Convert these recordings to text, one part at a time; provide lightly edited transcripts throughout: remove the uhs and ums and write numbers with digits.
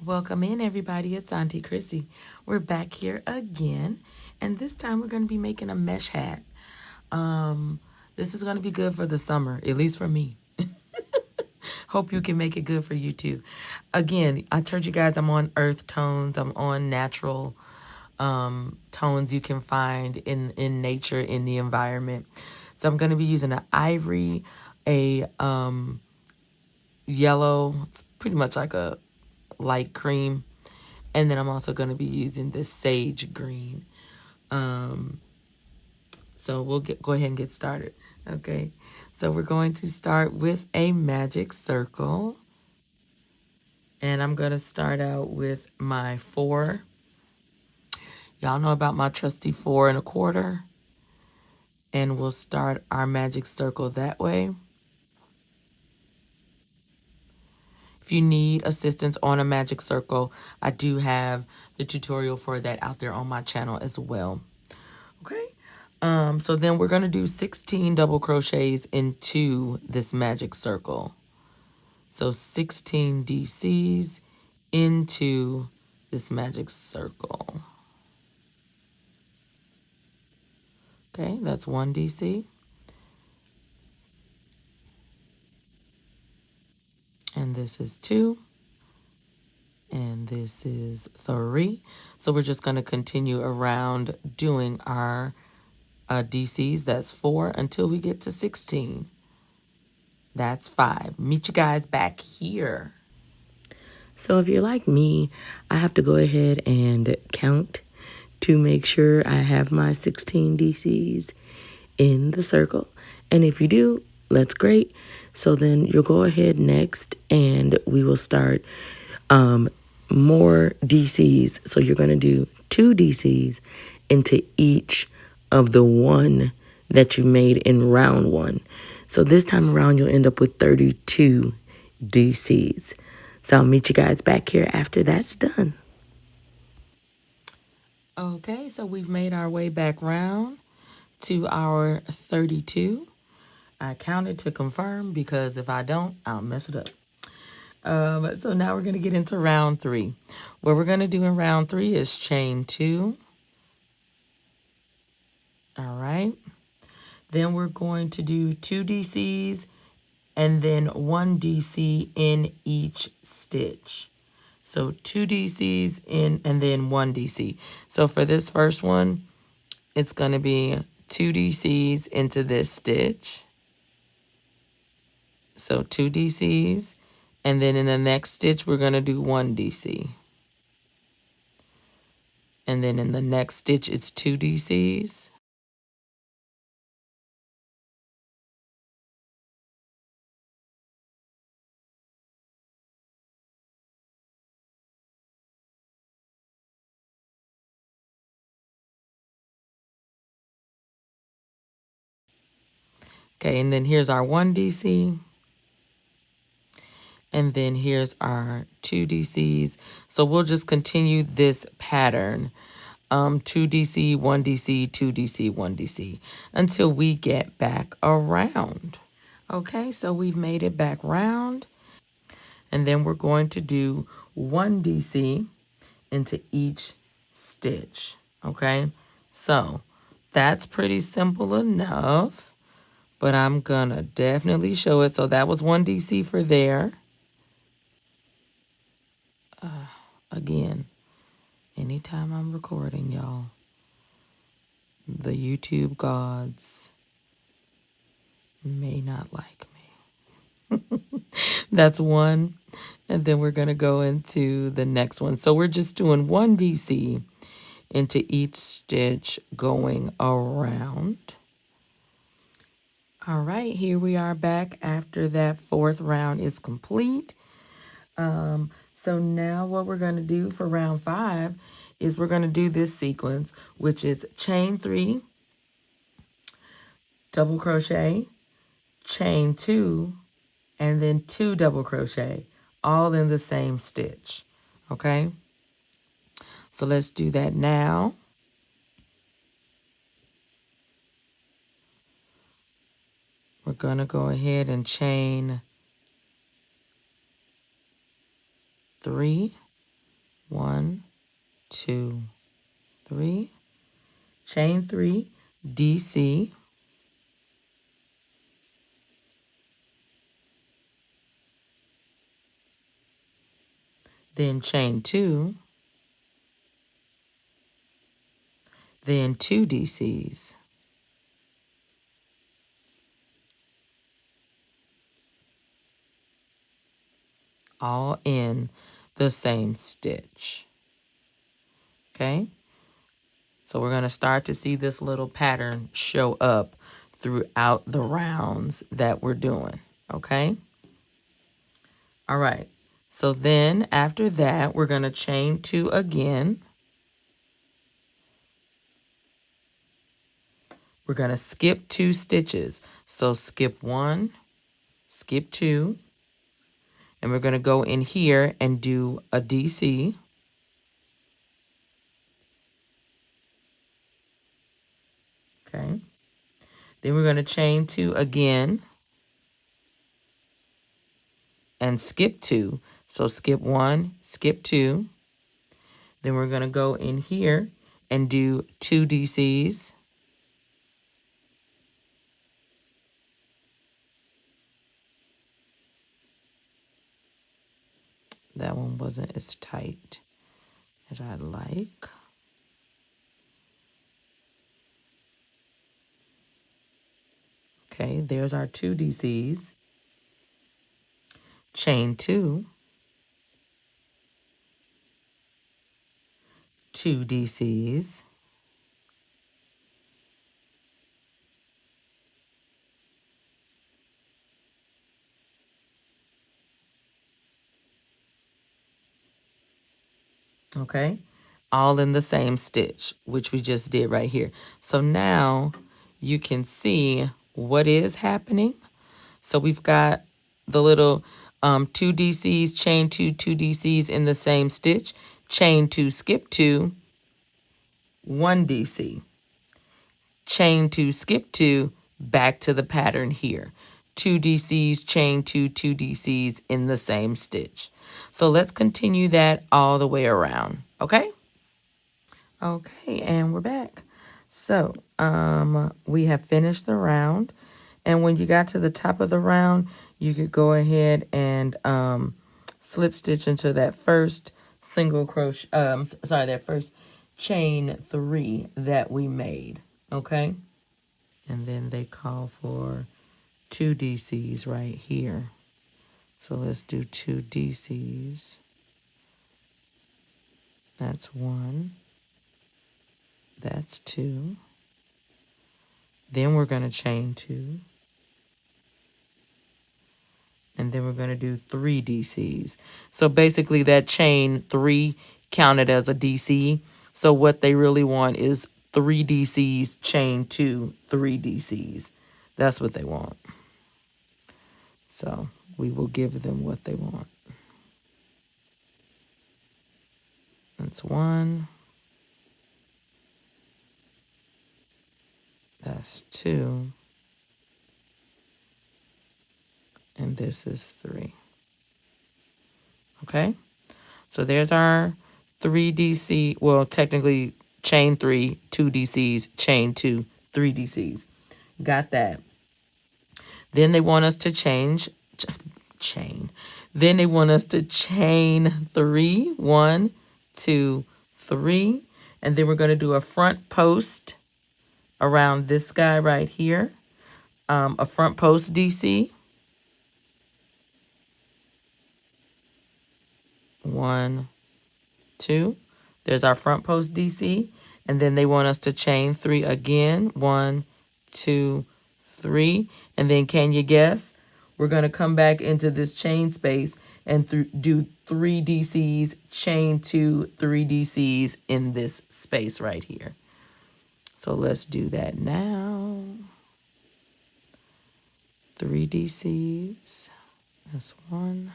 Welcome in, everybody. It's Auntie Chrissy. We're back here again, and this time we're going to be making a mesh hat. This is going to be good for the summer, at least for me. Hope you can make it good for you too. Again, I told you guys I'm on earth tones. I'm on natural tones you can find in nature, in the environment. So I'm going to be using an ivory, a yellow. It's pretty much like a light cream. And then I'm also going to be using this sage green. So we'll go ahead and get started. Okay. So we're going to start with a magic circle. And I'm going to start out with my 4. Y'all know about my trusty 4 1/4. And we'll start our magic circle that way. If you need assistance on a magic circle, I do have the tutorial for that out there on my channel as well. Okay. So then we're going to do 16 double crochets into this magic circle. So 16 DCs into this magic circle. Okay, that's 1 DC. And this is 2. And this is 3. So we're just going to continue around doing our DCs. That's 4 until we get to 16. That's 5. Meet you guys back here. So if you're like me, I have to go ahead and count to make sure I have my 16 DCs in the circle. And if you do, that's great. So then you'll go ahead next and we will start more DCs. So you're going to do 2 DCs into each of the 1 that you made in round 1. So this time around, you'll end up with 32 DCs. So I'll meet you guys back here after that's done. Okay, so we've made our way back round to our 32. I counted to confirm because if I don't, I'll mess it up. So now we're going to get into round 3. What we're going to do in round 3 is chain 2. All right. Then we're going to do 2 DCs and then 1 DC in each stitch. So 2 DCs in and then 1 DC. So for this first one, it's going to be 2 DCs into this stitch. So 2 DCs. And then in the next stitch, we're going to do 1 DC. And then in the next stitch, it's 2 DCs. Okay, and then here's our 1 DC. And then here's our 2 DCs. So we'll just continue this pattern. 2 DC, 1 DC, 2 DC, 1 DC until we get back around. Okay, so we've made it back round. And then we're going to do 1 DC into each stitch. Okay, so that's pretty simple enough. But I'm going to definitely show it. So that was 1 DC for there. Again, anytime I'm recording, y'all, the YouTube gods may not like me. That's 1. And then we're going to go into the next one. So we're just doing 1 DC into each stitch going around. All right, here we are back after that 4th round is complete. So now what we're going to do for round 5 is we're going to do this sequence, which is chain 3, double crochet, chain 2, and then 2 double crochet, all in the same stitch. Okay? So let's do that now. We're going to go ahead and chain 3. 1, 2, 3, chain 3, DC, then chain 2, then 2 DCs, all in the same stitch. Okay? So we're going to start to see this little pattern show up throughout the rounds that we're doing. Okay? All right. So then after that, we're going to chain 2 again. We're going to skip 2 stitches. So skip 1, skip 2, and we're going to go in here and do a DC. Okay. Then we're going to chain 2 again and skip 2. So skip 1, skip 2. Then we're going to go in here and do 2 DCs. That one wasn't as tight as I'd like. Okay, there's our 2 DCs. Chain 2, 2 DCs. Okay, all in the same stitch, which we just did right here. So now you can see what is happening. So we've got the little 2 DCs, chain 2, 2 DCs in the same stitch, chain 2, skip 2, 1 DC, chain 2, skip 2, back to the pattern here. 2 DCs, chain 2, 2 DCs in the same stitch. So let's continue that all the way around, okay? Okay, and we're back. So we have finished the round, and when you got to the top of the round, you could go ahead and slip stitch into that first single crochet, that first chain 3 that we made, okay? And then they call for 2 DCs right here. So let's do 2 DCs. That's 1. That's 2. Then we're going to chain 2. And then we're going to do 3 DCs. So basically that chain 3 counted as a DC. So what they really want is 3 DCs, chain 2, 3 DCs. That's what they want. So we will give them what they want. That's 1. That's 2. And this is 3. Okay? So there's our 3 DC, well, technically chain 3, 2 DCs, chain 2, 3 DCs. Got that. Then they want us to chain. Then they want us to chain 3, 1, 2, 3. And then we're going to do a front post around this guy right here. A front post DC. 1, 2. There's our front post DC. And then they want us to chain 3 again. 1, 2, 3. And then can you guess? We're going to come back into this chain space and do 3 DCs, chain 2, 3 DCs in this space right here. So let's do that now. 3 DCs. That's 1.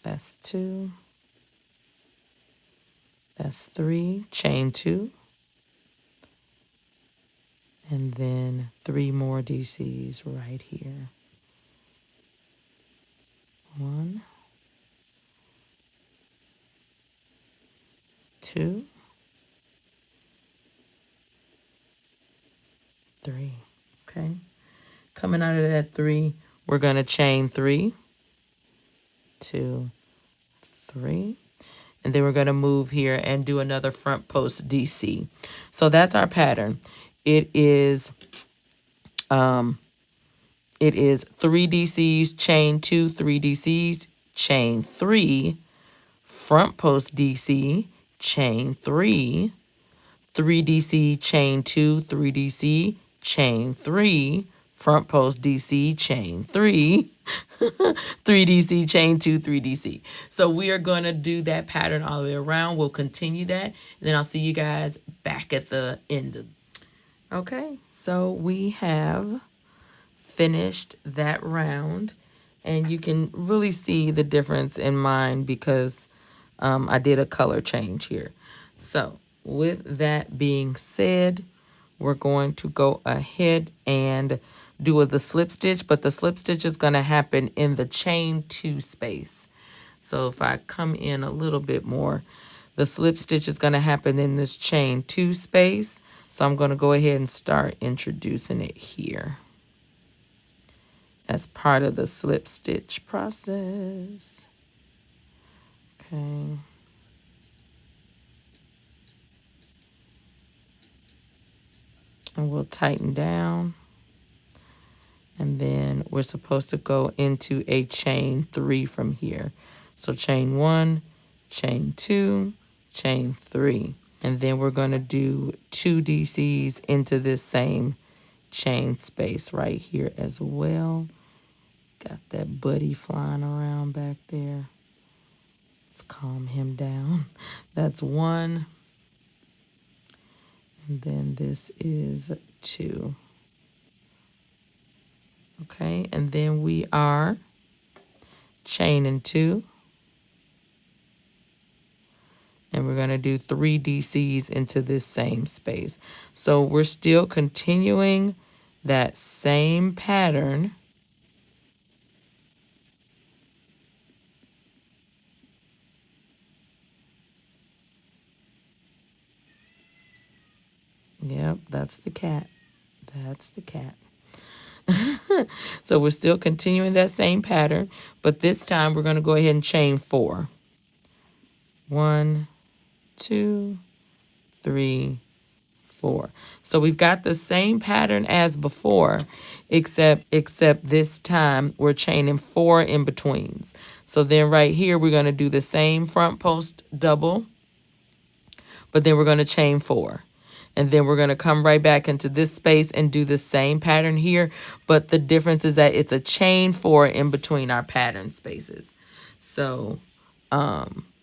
That's 2. That's 3. Chain 2. And then 3 more DCs right here. 1, 2, 3. Okay. Coming out of that 3, we're going to chain 3, 2, 3. And then we're going to move here and do another front post DC. So that's our pattern. It is 3 DCs, chain 2, 3 DCs, chain 3, front post DC, chain 3, 3 DC, chain 2, 3 DC, chain 3, front post DC, chain 3, 3 DC, chain 2, 3 DC. So we are going to do that pattern all the way around. We'll continue that, and then I'll see you guys back at the end of. Okay, so we have finished that round, and you can really see the difference in mine because I did a color change here. So with that being said, we're going to go ahead and do the slip stitch, but the slip stitch is going to happen in the chain 2 space. So if I come in a little bit more, the slip stitch is going to happen in this chain 2 space. So I'm going to go ahead and start introducing it here as part of the slip stitch process. Okay. And we'll tighten down. And then we're supposed to go into a chain 3 from here. So chain 1, chain 2, chain 3. And then we're going to do 2 DCs into this same chain space right here as well. Got that buddy flying around back there. Let's calm him down. That's 1. And then this is 2. Okay, and then we are chaining 2. And we're going to do 3 DCs into this same space. So we're still continuing that same pattern. Yep, that's the cat. That's the cat. So we're still continuing that same pattern, but this time we're going to go ahead and chain 4. 1, 2, 3, 4. So we've got the same pattern as before, except this time we're chaining 4 in betweens. So then right here we're going to do the same front post double, but then we're going to chain 4. And then we're going to come right back into this space and do the same pattern here. But the difference is that it's a chain 4 in between our pattern spaces. So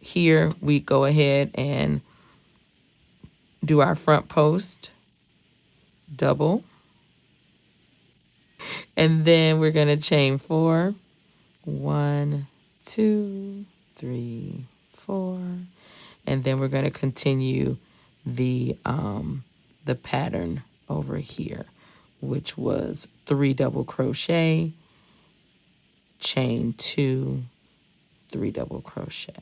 here we go ahead and do our front post double. And then we're going to chain 4. 1, 2, 3, 4. And then we're going to continue the pattern over here, which was 3 double crochet, chain 2, 3 double crochet.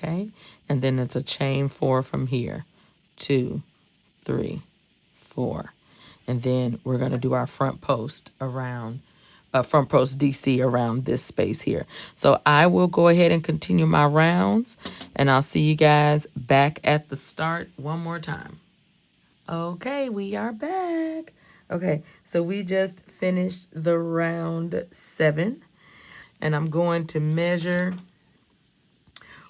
Okay, and then it's a chain 4 from here. 2, 3, 4. And then we're going to do our front post around, front post DC around this space here. So I will go ahead and continue my rounds, and I'll see you guys back at the start one more time. Okay, we are back. Okay, so we just finished the round 7, and I'm going to measure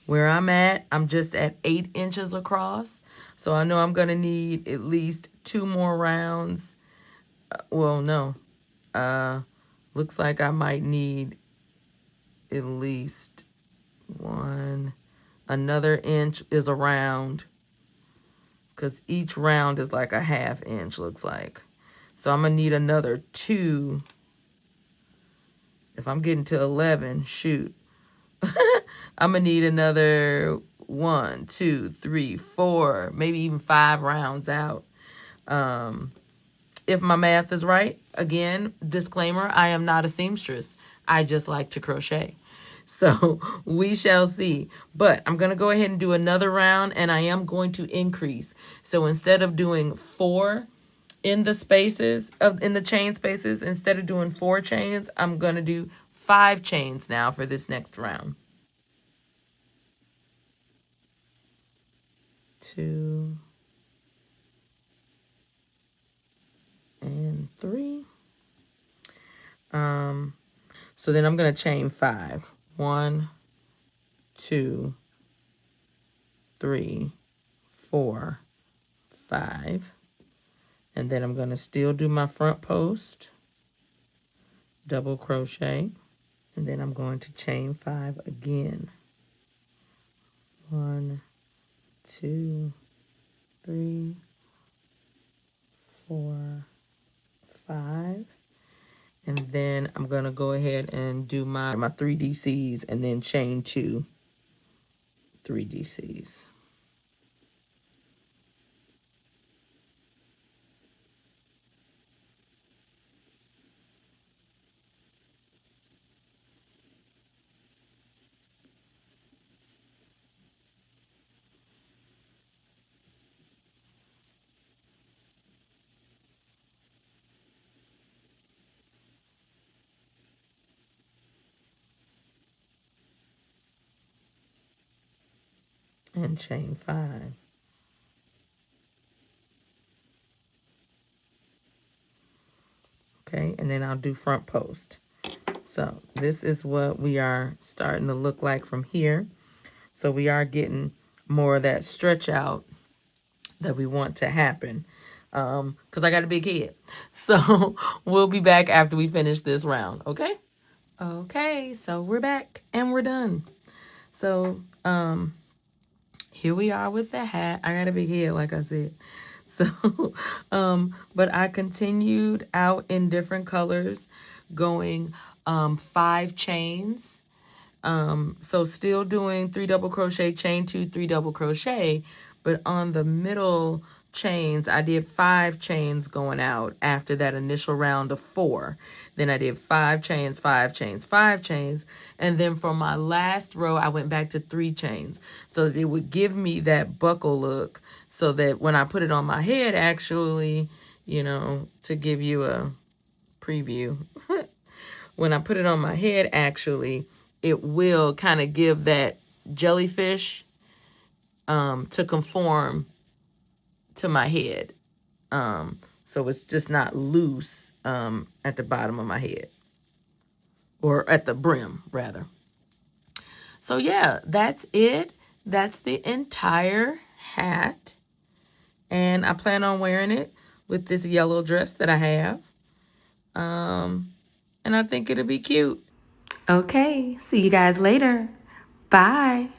where I'm at. I'm just at 8 inches across. So I know I'm going to need at least 2 more rounds. Well, no. Looks like I might need at least another inch is a round, because each round is like a ½ inch, looks like. So I'm gonna need another 2. If I'm getting to 11, shoot. I'm gonna need another 1, 2, 3, 4, maybe even 5 rounds out. If my math is right. Again, disclaimer, I am not a seamstress. I just like to crochet. So we shall see. But I'm going to go ahead and do another round, and I am going to increase. So instead of doing 4 in the spaces, in the chain spaces, instead of doing 4 chains, I'm going to do 5 chains now for this next round. 2 and 3. So then I'm going to chain 5. 1, 2, 3, 4, 5. And then I'm going to still do my front post, double crochet, and then I'm going to chain 5 again. 1, 2, 3, 4, 5. And then I'm going to go ahead and do my 3 DCs and then chain 2 3 DCs. And chain 5. Okay, and then I'll do front post. So this is what we are starting to look like from here. So we are getting more of that stretch out that we want to happen, because I got a big head. So we'll be back after we finish this round, okay? Okay, so we're back and we're done. So here we are with the hat. I got a big head, like I said. So, but I continued out in different colors, going 5 chains. So still doing 3 double crochet, chain 2, 3 double crochet, but on the middle chains, I did 5 chains going out after that initial round of 4. Then I did 5 chains, 5 chains, 5 chains. And then for my last row, I went back to 3 chains. So that it would give me that buckle look, so that when I put it on my head, actually, you know, to give you a preview, when I put it on my head, actually, it will kind of give that jellyfish to conform to my head. So it's just not loose at the bottom of my head, or at the brim, rather. So yeah, that's it. That's the entire hat. And I plan on wearing it with this yellow dress that I have. And I think it'll be cute. Okay, see you guys later. Bye.